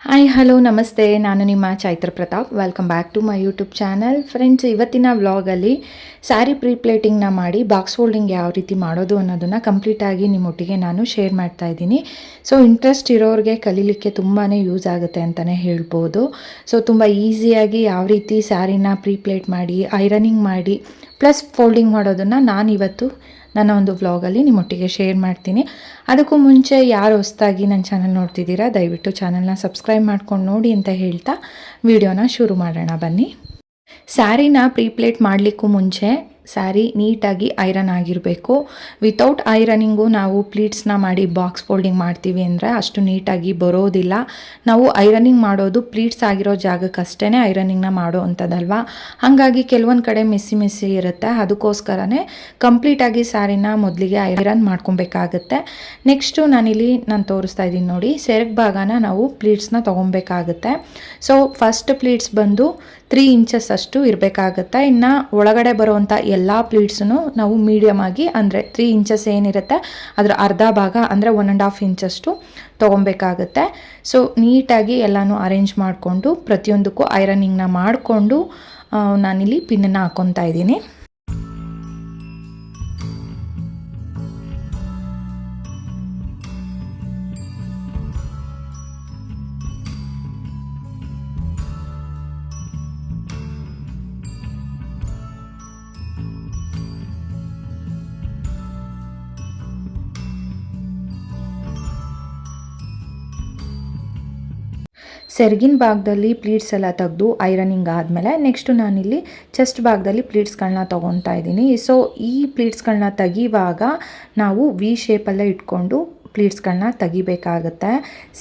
Hi hello ನಮಸ್ತೆ, ನಾನು ನಿಮ್ಮ Chaitra Pratap. Welcome back to my YouTube channel. Friends, ಇವತ್ತಿನ ವ್ಲಾಗಲ್ಲಿ ಸ್ಯಾರಿ ಪ್ಲೇಟಿಂಗ್ನ ಮಾಡಿ ಬಾಕ್ಸ್ ಫೋಲ್ಡಿಂಗ್ ಯಾವ ರೀತಿ ಮಾಡೋದು ಅನ್ನೋದನ್ನು ಕಂಪ್ಲೀಟಾಗಿ ನಿಮ್ಮೊಟ್ಟಿಗೆ ನಾನು ಶೇರ್ ಮಾಡ್ತಾ ಇದ್ದೀನಿ. ಸೊ ಇಂಟ್ರೆಸ್ಟ್ ಇರೋರಿಗೆ ಕಲೀಲಿಕ್ಕೆ ತುಂಬಾ ಯೂಸ್ ಆಗುತ್ತೆ ಅಂತಲೇ ಹೇಳ್ಬೋದು. ಸೊ ತುಂಬ ಈಸಿಯಾಗಿ ಯಾವ ರೀತಿ ಸ್ಯಾರಿನ ಪ್ಲೇಟ್ ಮಾಡಿ ಐರನಿಂಗ್ ಮಾಡಿ ಪ್ಲಸ್ ಫೋಲ್ಡಿಂಗ್ ಮಾಡೋದನ್ನು ನಾನಿವತ್ತು ನನ್ನ ಒಂದು ವ್ಲಾಗಲ್ಲಿ ನಿಮ್ಮೊಟ್ಟಿಗೆ ಶೇರ್ ಮಾಡ್ತೀನಿ. ಅದಕ್ಕೂ ಮುಂಚೆ ಯಾರು ಹೊಸದಾಗಿ ನನ್ನ ಚಾನಲ್ ನೋಡ್ತಿದ್ದೀರಾ, ದಯವಿಟ್ಟು ಚಾನಲ್ನ ಸಬ್ಸ್ಕ್ರೈಬ್ ಮಾಡ್ಕೊಂಡು ನೋಡಿ ಅಂತ ಹೇಳ್ತಾ ವಿಡಿಯೋನ ಶುರು ಮಾಡೋಣ ಬನ್ನಿ. ಸ್ಯಾರಿನ ಪ್ಲೇಟ್ ಮಾಡಲಿಕ್ಕೂ ಮುಂಚೆ ಸ್ಯಾರಿ ನೀಟಾಗಿ ಐರನ್ ಆಗಿರಬೇಕು. ವಿತೌಟ್ ಐರನಿಂಗು ನಾವು ಪ್ಲೀಟ್ಸ್ನ ಮಾಡಿ ಬಾಕ್ಸ್ ಫೋಲ್ಡಿಂಗ್ ಮಾಡ್ತೀವಿ ಅಂದರೆ ಅಷ್ಟು ನೀಟಾಗಿ ಬರೋದಿಲ್ಲ. ನಾವು ಐರನಿಂಗ್ ಮಾಡೋದು ಪ್ಲೀಟ್ಸ್ ಆಗಿರೋ ಜಾಗಕ್ಕಷ್ಟೇ ಐರನಿಂಗ್ನ ಮಾಡೋ ಅಂಥದ್ದಲ್ವಾ. ಹಾಗಾಗಿ ಕೆಲವೊಂದು ಕಡೆ ಮೆಸ್ಸಿ ಇರುತ್ತೆ. ಅದಕ್ಕೋಸ್ಕರನೇ ಕಂಪ್ಲೀಟಾಗಿ ಸ್ಯಾರಿನ ಮೊದಲಿಗೆ ಐರನ್ ಮಾಡ್ಕೊಬೇಕಾಗತ್ತೆ. ನೆಕ್ಸ್ಟು ನಾನು ತೋರಿಸ್ತಾ ಇದ್ದೀನಿ ನೋಡಿ, ಸೆರಗ್ ಭಾಗನ ನಾವು ಪ್ಲೀಟ್ಸ್ನ ತೊಗೊಬೇಕಾಗುತ್ತೆ. ಸೊ ಫಸ್ಟ್ ಪ್ಲೀಟ್ಸ್ ಬಂದು 3 ಇಂಚಸ್ ಅಷ್ಟು ಇರಬೇಕಾಗತ್ತೆ. ಇನ್ನು ಒಳಗಡೆ ಬರುವಂಥ ಎಲ್ಲ ಪ್ಲೀಟ್ಸನ್ನು ನಾವು ಮೀಡಿಯಮ್ ಆಗಿ ಅಂದರೆ 3 ಇಂಚಸ್ ಏನಿರುತ್ತೆ ಅದರ ಅರ್ಧ ಭಾಗ ಅಂದರೆ 1.5 ಇಂಚಷ್ಟು ತೊಗೊಬೇಕಾಗತ್ತೆ. ಸೊ ನೀಟಾಗಿ ಎಲ್ಲನೂ ಅರೇಂಜ್ ಮಾಡಿಕೊಂಡು ಪ್ರತಿಯೊಂದಕ್ಕೂ ಐರನಿಂಗ್ನ ಮಾಡಿಕೊಂಡು ನಾನಿಲ್ಲಿ ಪಿನ್ನನ್ನು ಹಾಕ್ಕೊತಾ ಇದ್ದೀನಿ. ಸೆರಗಿನ ಭಾಗದಲ್ಲಿ ಪ್ಲೀಟ್ಸ್ ಎಲ್ಲ ತೆಗೆದು ಐರನಿಂಗ್ ಆದಮೇಲೆ ನೆಕ್ಸ್ಟು ನಾನಿಲ್ಲಿ ಚೆಸ್ಟ್ ಭಾಗದಲ್ಲಿ ಪ್ಲೀಟ್ಸ್ಗಳನ್ನ ತೊಗೊತಾ ಇದ್ದೀನಿ. ಸೊ ಈ ಪ್ಲೀಟ್ಸ್ಗಳನ್ನ ತೆಗಿವಾಗ ನಾವು ವಿ ಶೇಪಲ್ಲೇ ಇಟ್ಕೊಂಡು ಪ್ಲೀಟ್ಸ್ಗಳನ್ನ ತೆಗಿಬೇಕಾಗತ್ತೆ.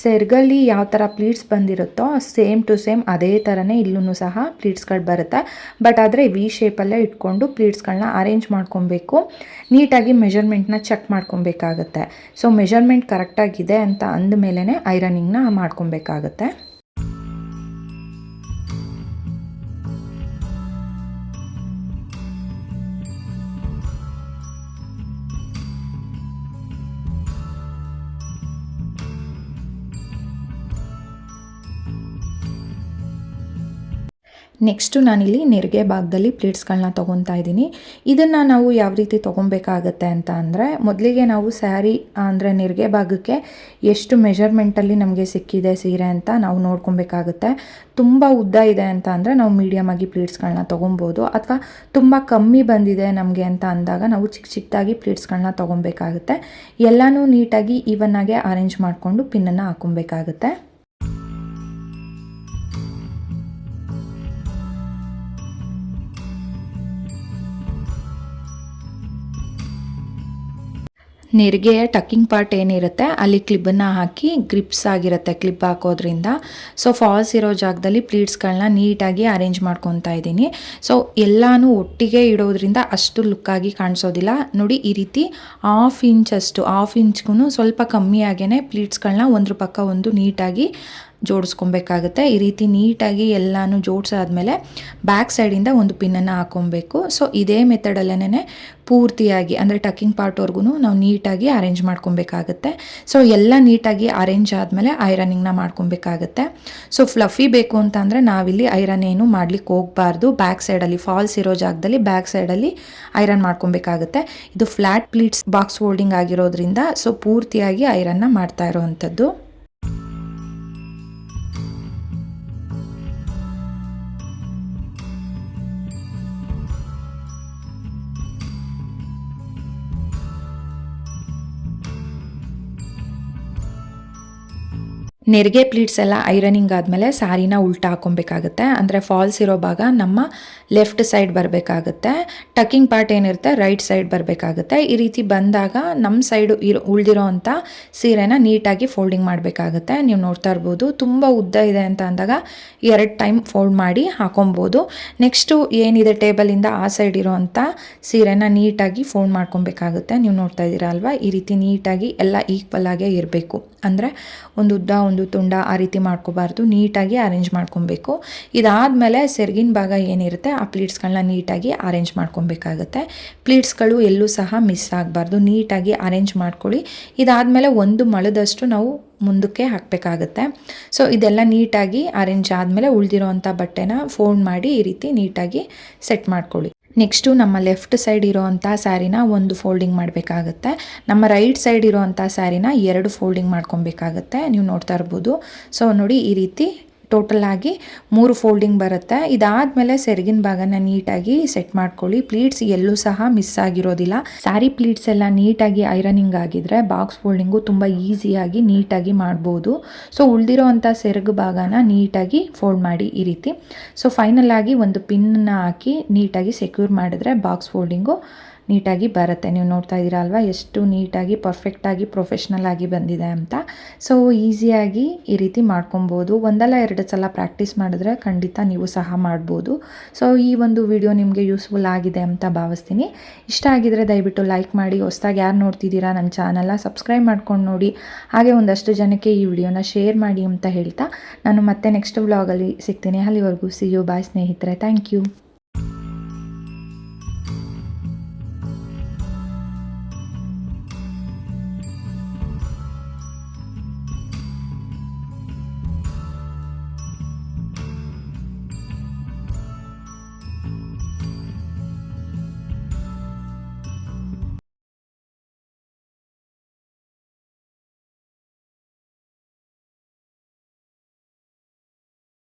ಸೆರಗಲ್ಲಿ ಯಾವ ಥರ ಪ್ಲೀಟ್ಸ್ ಬಂದಿರುತ್ತೋ ಸೇಮ್ ಟು ಸೇಮ್ ಅದೇ ಥರನೇ ಇಲ್ಲೂ ಸಹ ಪ್ಲೀಟ್ಸ್ಗಳು ಬರುತ್ತೆ. ಬಟ್ ಆದರೆ ವಿ ಶೇಪಲ್ಲೇ ಇಟ್ಕೊಂಡು ಪ್ಲೀಟ್ಸ್ಗಳನ್ನ ಅರೇಂಜ್ ಮಾಡ್ಕೊಬೇಕು. ನೀಟಾಗಿ ಮೆಜರ್ಮೆಂಟ್ನ ಚೆಕ್ ಮಾಡ್ಕೊಬೇಕಾಗತ್ತೆ. ಸೊ ಮೆಜರ್ಮೆಂಟ್ ಕರೆಕ್ಟಾಗಿದೆ ಅಂತ ಅಂದಮೇಲೆ ಐರನಿಂಗ್ನ ಮಾಡ್ಕೊಬೇಕಾಗತ್ತೆ. ನೆಕ್ಸ್ಟು ನಾನಿಲ್ಲಿ ನೆರಿಗೆ ಭಾಗದಲ್ಲಿ ಪ್ಲೇಟ್ಸ್ಗಳನ್ನ ತೊಗೊತಾ ಇದ್ದೀನಿ. ಇದನ್ನು ನಾವು ಯಾವ ರೀತಿ ತೊಗೊಬೇಕಾಗತ್ತೆ ಅಂತ ಅಂದರೆ, ಮೊದಲಿಗೆ ನಾವು ಸ್ಯಾರಿ ಅಂದರೆ ನೆರಿಗೆ ಭಾಗಕ್ಕೆ ಎಷ್ಟು ಮೆಜರ್ಮೆಂಟಲ್ಲಿ ನಮಗೆ ಸಿಕ್ಕಿದೆ ಸೀರೆ ಅಂತ ನಾವು ನೋಡ್ಕೊಬೇಕಾಗುತ್ತೆ. ತುಂಬ ಉದ್ದ ಇದೆ ಅಂತ ಅಂದರೆ ನಾವು ಮೀಡಿಯಮ್ ಆಗಿ ಪ್ಲೇಟ್ಸ್ಗಳನ್ನ ತೊಗೊಬೋದು. ಅಥವಾ ತುಂಬ ಕಮ್ಮಿ ಬಂದಿದೆ ನಮಗೆ ಅಂತ ಅಂದಾಗ ನಾವು ಚಿಕ್ಕದಾಗಿ ಪ್ಲೇಟ್ಸ್ಗಳನ್ನ ತೊಗೊಬೇಕಾಗುತ್ತೆ. ಎಲ್ಲನೂ ನೀಟಾಗಿ ಈವನ್ನಾಗೆ ಅರೇಂಜ್ ಮಾಡಿಕೊಂಡು ಪಿನ್ನನ್ನು ಹಾಕೊಬೇಕಾಗುತ್ತೆ. ನೆರಿಗೆಯ ಟಕ್ಕಿಂಗ್ ಪಾರ್ಟ್ ಏನಿರುತ್ತೆ ಅಲ್ಲಿ ಕ್ಲಿಪ್ಪನ್ನು ಹಾಕಿ ಗ್ರಿಪ್ಸ್ ಆಗಿರುತ್ತೆ ಕ್ಲಿಪ್ ಹಾಕೋದ್ರಿಂದ. ಸೊ ಫಾಲ್ಸ್ ಇರೋ ಜಾಗದಲ್ಲಿ ಪ್ಲೀಟ್ಸ್ಗಳನ್ನ ನೀಟಾಗಿ ಅರೇಂಜ್ ಮಾಡ್ಕೊತಾ ಇದ್ದೀನಿ. ಸೊ ಎಲ್ಲನೂ ಒಟ್ಟಿಗೆ ಇಡೋದ್ರಿಂದ ಅಷ್ಟು ಲುಕ್ಕಾಗಿ ಕಾಣಿಸೋದಿಲ್ಲ ನೋಡಿ. ಈ ರೀತಿ ಹಾಫ್ ಇಂಚ್ಗೂ ಸ್ವಲ್ಪ ಕಮ್ಮಿಯಾಗೇ ಪ್ಲೀಟ್ಸ್ಗಳನ್ನ ಒಂದ್ರ ಪಕ್ಕ ಒಂದು ನೀಟಾಗಿ ಜೋಡಿಸ್ಕೊಬೇಕಾಗುತ್ತೆ. ಈ ರೀತಿ ನೀಟಾಗಿ ಎಲ್ಲನೂ ಜೋಡಿಸಾದ್ಮೇಲೆ ಬ್ಯಾಕ್ ಸೈಡಿಂದ ಒಂದು ಪಿನ್ನನ್ನು ಹಾಕೊಬೇಕು. ಸೊ ಇದೇ ಮೆಥಡಲ್ಲೇ ಪೂರ್ತಿಯಾಗಿ ಅಂದರೆ ಟಕ್ಕಿಂಗ್ ಪಾರ್ಟ್ವರೆಗೂ ನಾವು ನೀಟಾಗಿ ಅರೇಂಜ್ ಮಾಡ್ಕೊಬೇಕಾಗತ್ತೆ. ಸೊ ಎಲ್ಲ ನೀಟಾಗಿ ಅರೇಂಜ್ ಆದಮೇಲೆ ಐರನಿಂಗ್ನ ಮಾಡ್ಕೊಬೇಕಾಗತ್ತೆ. ಸೊ ಫ್ಲಫಿ ಬೇಕು ಅಂತ ಅಂದರೆ ನಾವಿಲ್ಲಿ ಐರನ್ ಏನು ಮಾಡ್ಲಿಕ್ಕೆ ಹೋಗಬಾರ್ದು. ಬ್ಯಾಕ್ ಸೈಡಲ್ಲಿ ಫಾಲ್ಸ್ ಇರೋ ಜಾಗದಲ್ಲಿ ಬ್ಯಾಕ್ ಸೈಡಲ್ಲಿ ಐರನ್ ಮಾಡ್ಕೊಬೇಕಾಗತ್ತೆ. ಇದು ಫ್ಲ್ಯಾಟ್ ಪ್ಲೀಟ್ಸ್ ಬಾಕ್ಸ್ ಫೋಲ್ಡಿಂಗ್ ಆಗಿರೋದ್ರಿಂದ ಸೊ ಪೂರ್ತಿಯಾಗಿ ಐರನ್ನ ಮಾಡ್ತಾ ಇರೋವಂಥದ್ದು. ನೆರಿಗೆ ಪ್ಲೀಟ್ಸ್ ಎಲ್ಲ ಐರನಿಂಗ್ ಆದಮೇಲೆ ಸ್ಯಾರಿನ ಉಲ್ಟಾ ಹಾಕೊಬೇಕಾಗುತ್ತೆ. ಅಂದರೆ ಫಾಲ್ಸ್ ಇರೋ ಭಾಗ ನಮ್ಮ ಲೆಫ್ಟ್ ಸೈಡ್ ಬರಬೇಕಾಗುತ್ತೆ. ಟಕ್ಕಿಂಗ್ ಪಾರ್ಟ್ ಏನಿರುತ್ತೆ ರೈಟ್ ಸೈಡ್ ಬರಬೇಕಾಗುತ್ತೆ. ಈ ರೀತಿ ಬಂದಾಗ ನಮ್ಮ ಸೈಡು ಉಳಿದಿರೋ ಅಂಥ ಸೀರೆನ ನೀಟಾಗಿ ಫೋಲ್ಡಿಂಗ್ ಮಾಡಬೇಕಾಗುತ್ತೆ. ನೀವು ನೋಡ್ತಾ ಇರ್ಬೋದು, ತುಂಬ ಉದ್ದ ಇದೆ ಅಂತ ಅಂದಾಗ 2 ಟೈಮ್ ಫೋಲ್ಡ್ ಮಾಡಿ ಹಾಕೊಬೋದು. ನೆಕ್ಸ್ಟು ಏನಿದೆ ಟೇಬಲಿಂದ ಆ ಸೈಡ್ ಇರೋ ಅಂಥ ಸೀರೆನ ನೀಟಾಗಿ ಫೋಲ್ಡ್ ಮಾಡ್ಕೊಬೇಕಾಗುತ್ತೆ. ನೀವು ನೋಡ್ತಾ ಇದ್ದೀರಾ ಅಲ್ವಾ, ಈ ರೀತಿ ನೀಟಾಗಿ ಎಲ್ಲ ಈಕ್ವಲ್ ಆಗೇ ಇರಬೇಕು. ಅಂದರೆ ಒಂದು ಉದ್ದ ಒಂದು ತುಂಡ ಆ ರೀತಿ ಮಾಡ್ಕೋಬಾರ್ದು, ನೀಟಾಗಿ ಅರೇಂಜ್ ಮಾಡ್ಕೊಬೇಕು. ಇದಾದಮೇಲೆ ಸೆರಗಿನ ಭಾಗ ಏನಿರುತ್ತೆ ಆ ಪ್ಲೀಟ್ಸ್ಗಳನ್ನ ನೀಟಾಗಿ ಅರೇಂಜ್ ಮಾಡ್ಕೊಬೇಕಾಗತ್ತೆ. ಪ್ಲೀಟ್ಸ್ಗಳು ಎಲ್ಲೂ ಸಹ ಮಿಸ್ ಆಗಬಾರ್ದು, ನೀಟಾಗಿ ಅರೇಂಜ್ ಮಾಡ್ಕೊಳ್ಳಿ. ಇದಾದಮೇಲೆ ಒಂದು ಮೊಳದಷ್ಟು ನಾವು ಮುಂದಕ್ಕೆ ಹಾಕಬೇಕಾಗತ್ತೆ. ಸೊ ಇದೆಲ್ಲ ನೀಟಾಗಿ ಅರೇಂಜ್ ಆದಮೇಲೆ ಉಳಿದಿರೋವಂಥ ಬಟ್ಟೆನ ಫೋಲ್ಡ್ ಮಾಡಿ ಈ ರೀತಿ ನೀಟಾಗಿ ಸೆಟ್ ಮಾಡ್ಕೊಳ್ಳಿ. ನೆಕ್ಸ್ಟು ನಮ್ಮ ಲೆಫ್ಟ್ ಸೈಡ್ ಇರೋವಂಥ ಸ್ಯಾರಿನ ಒಂದು ಫೋಲ್ಡಿಂಗ್ ಮಾಡಬೇಕಾಗತ್ತೆ. ನಮ್ಮ ರೈಟ್ ಸೈಡ್ ಇರೋವಂಥ ಸ್ಯಾರಿನ 2 ಫೋಲ್ಡಿಂಗ್ ಮಾಡ್ಕೊಬೇಕಾಗತ್ತೆ. ನೀವು ನೋಡ್ತಾ ಇರ್ಬೋದು. ಸೊ ನೋಡಿ ಈ ರೀತಿ ಟೋಟಲ್ ಆಗಿ 3 ಫೋಲ್ಡಿಂಗ್ ಬರುತ್ತೆ. ಇದಾದಮೇಲೆ ಸೆರಗಿನ ಭಾಗನ ನೀಟಾಗಿ ಸೆಟ್ ಮಾಡ್ಕೊಳ್ಳಿ. ಪ್ಲೀಟ್ಸ್ ಎಲ್ಲೂ ಸಹ ಮಿಸ್ ಆಗಿರೋದಿಲ್ಲ. ಸ್ಯಾರಿ ಪ್ಲೀಟ್ಸ್ ಎಲ್ಲ ನೀಟಾಗಿ ಐರನಿಂಗ್ ಆಗಿದ್ರೆ ಬಾಕ್ಸ್ ಫೋಲ್ಡಿಂಗು ತುಂಬ ಈಸಿಯಾಗಿ ನೀಟಾಗಿ ಮಾಡ್ಬೋದು. ಸೊ ಉಳಿದಿರೋ ಅಂಥ ಸೆರಗು ಭಾಗನ ನೀಟಾಗಿ ಫೋಲ್ಡ್ ಮಾಡಿ ಈ ರೀತಿ. ಸೊ ಫೈನಲ್ ಆಗಿ ಒಂದು ಪಿನ್ನ ಹಾಕಿ ನೀಟಾಗಿ ಸೆಕ್ಯೂರ್ ಮಾಡಿದ್ರೆ ಬಾಕ್ಸ್ ಫೋಲ್ಡಿಂಗು ನೀಟಾಗಿ ಬರುತ್ತೆ. ನೀವು ನೋಡ್ತಾ ಇದ್ದೀರಾ ಅಲ್ವಾ ಎಷ್ಟು ನೀಟಾಗಿ ಪರ್ಫೆಕ್ಟಾಗಿ ಪ್ರೊಫೆಷ್ನಲ್ ಆಗಿ ಬಂದಿದೆ ಅಂತ. ಸೊ ಈಸಿಯಾಗಿ ಈ ರೀತಿ ಮಾಡ್ಕೊಬೋದು. ಒಂದಲ್ಲ 2 ಸಲ ಪ್ರಾಕ್ಟೀಸ್ ಮಾಡಿದ್ರೆ ಖಂಡಿತ ನೀವು ಸಹ ಮಾಡ್ಬೋದು. ಸೊ ಈ ಒಂದು ವಿಡಿಯೋ ನಿಮಗೆ ಯೂಸ್ಫುಲ್ ಆಗಿದೆ ಅಂತ ಭಾವಿಸ್ತೀನಿ. ಇಷ್ಟ ಆಗಿದ್ರೆ ದಯವಿಟ್ಟು ಲೈಕ್ ಮಾಡಿ. ಹೊಸದಾಗಿ ಯಾರು ನೋಡ್ತಿದ್ದೀರಾ ನನ್ನ ಚಾನಲ್ನ ಸಬ್ಸ್ಕ್ರೈಬ್ ಮಾಡ್ಕೊಂಡು ನೋಡಿ. ಹಾಗೆ ಒಂದಷ್ಟು ಜನಕ್ಕೆ ಈ ವಿಡಿಯೋನ ಶೇರ್ ಮಾಡಿ ಅಂತ ಹೇಳ್ತಾ ನಾನು ಮತ್ತೆ ನೆಕ್ಸ್ಟ್ ವ್ಲಾಗಲ್ಲಿ ಸಿಗ್ತೀನಿ. ಅಲ್ಲಿವರೆಗೂ ಸಿ ಯು. ಬಾಯ್ ಸ್ನೇಹಿತರೆ. Thank you.